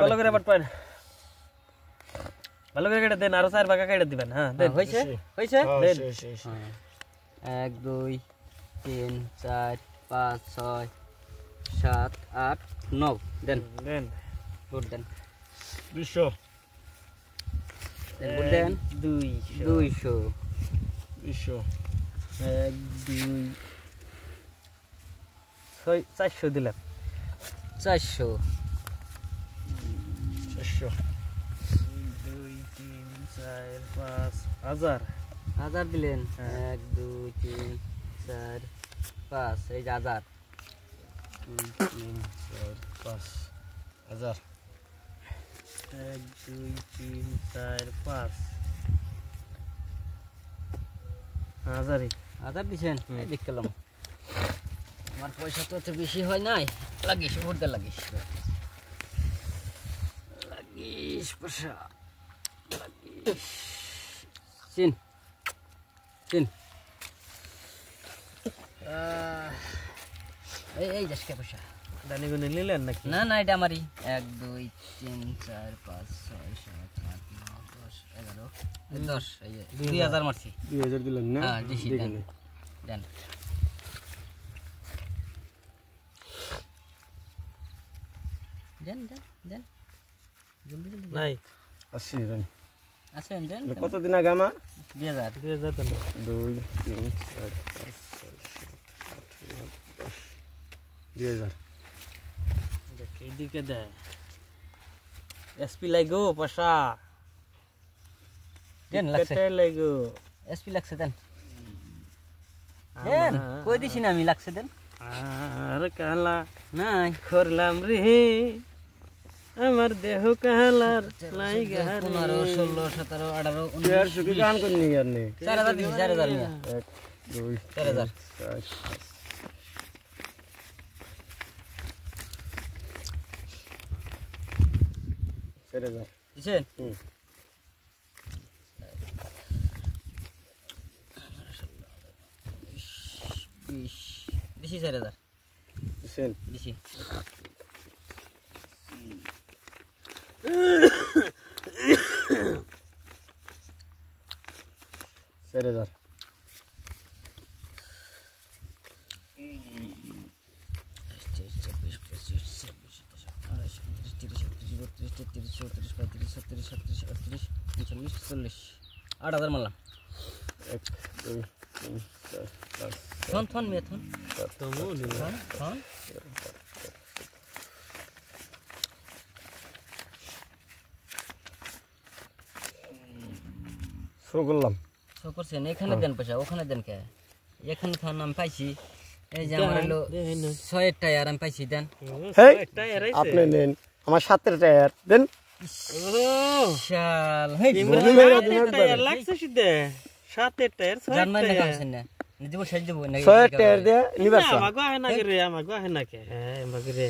ভালো করে পাটপান ভালো করে কেটে দেন আরো 4 ভাগ কেটে দিবেন হ্যাঁ দেন হইছে হইছে দেন 1 2 3 4 5 6 7 8 9 দেন দেন গুড দেন 200 দেন গুড দেন 200 200 1 2 400 দিলাম 400 400 2 3 4 5 1000 1000 দিলেন 1 2 3 4 5 এই যে 1000 3 4 5 1000 1 2 3 4 5 1000 দিছেন এই দেখলাম আমার পয়সা তো এত বেশি হয় নাই লাগিস ভোট লাগিস পয়সা লাগিস চিন চিন এই দেশকে পয়সা দানি গুনে নিলেন নাকি না না এটা আমারই 1 2 3 4 5 6 7 8 9 10 11 10 এই 2000 মারছি 2000 দিলেন না হ্যাঁ দিছি দেন দেন দেন দেন দেন জলদি জলদি নাই আসি দেন আছেন দেন কত দিন আগে আমার 2000 দেন 2 3 4 5 6 7 8 9 10 2000 দেখি দিকে দে এসপি লাগো পয়সা দেন লাগছে কেটে লাগো এসপি লাগছে দেন দেন কই দিছি না আমি লাগছে দেন আর কালা নাই করলাম রে আমার দেহ কালার লাইগা 15 16 17 18 यार सुखी गान को नहीं यार ने 4000 দিছি 4000 নিয়া 1 2 4000 4000 দিছেন দিছি 4000 दिसेन দিছি सेरेदार मारलाम 1 2 3 4 5 थन थन में थन थन थन শো করলাম শো করছেন এখানে দেন পয়সা ওখানে দেন কে এখানে থান আমি পাইছি এই যে আমার হলো 6 টায়ার আমি পাইছি দেন হেই আপনি নেন আমার 7 টায়ার দেন শাল হেই টায়ার লাগছে সিধে 7 টায়ার 6 জানমাই না কামছেন না দিব সাইজ দিব না 6 টায়ার দে নিবাস আমাগো আহে না রে আমাগো আহে না কে হ্যাঁ আমাগো রে